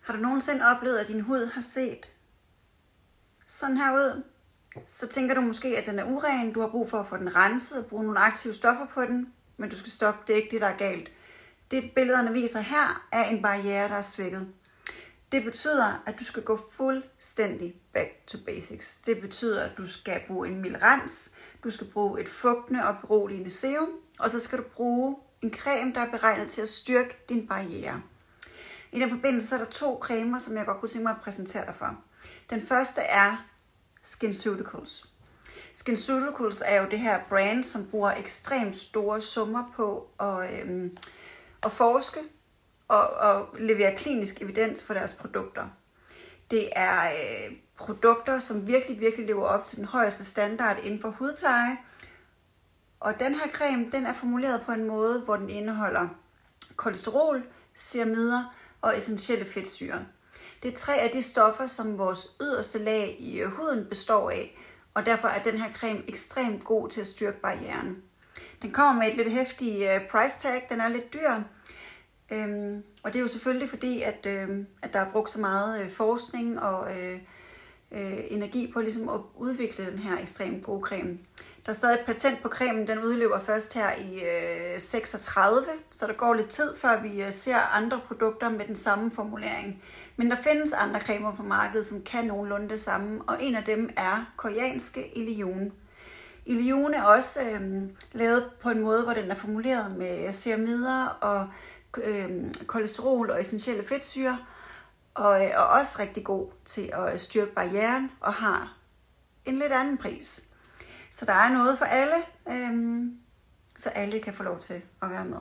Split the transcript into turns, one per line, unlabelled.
Har du nogensinde oplevet, at din hud har set sådan her ud? Så tænker du måske, at den er uren. Du har brug for at få den renset og bruge nogle aktive stoffer på den. Men du skal stoppe. Det er ikke det, der er galt. Det billederne viser her, er en barriere, der er svækket. Det betyder, at du skal gå fuldstændig back to basics. Det betyder, at du skal bruge en mild rens, du skal bruge et fugtende og beroligende serum, og så skal du bruge en creme, der er beregnet til at styrke din barriere. I den forbindelse så er der 2 cremer, som jeg godt kunne tænke mig at præsentere dig for. Den første er SkinCeuticals. SkinCeuticals er jo det her brand, som bruger ekstremt store summer på at forske og levere klinisk evidens for deres produkter. Det er produkter, som virkelig lever op til den højeste standard inden for hudpleje. Og den her creme, den er formuleret på en måde, hvor den indeholder kolesterol, ceramider og essentielle fedtsyrer. Det er 3 af de stoffer, som vores yderste lag i huden består af, og derfor er den her creme ekstremt god til at styrke barrieren. Den kommer med et lidt heftigt price tag, den er lidt dyr. Og det er jo selvfølgelig fordi, at der er brugt så meget forskning og energi på ligesom at udvikle den her ekstremt gode creme. Der er stadig patent på cremen, den udløber først her i 36, så der går lidt tid, før vi ser andre produkter med den samme formulering. Men der findes andre cremer på markedet, som kan nogenlunde det samme, og en af dem er koreanske Ilione. Ilione er også lavet på en måde, hvor den er formuleret med ceramider og kolesterol og essentielle fedtsyrer, og også rigtig god til at styrke barrieren og har en lidt anden pris. Så der er noget for alle, så alle kan få lov til at være med.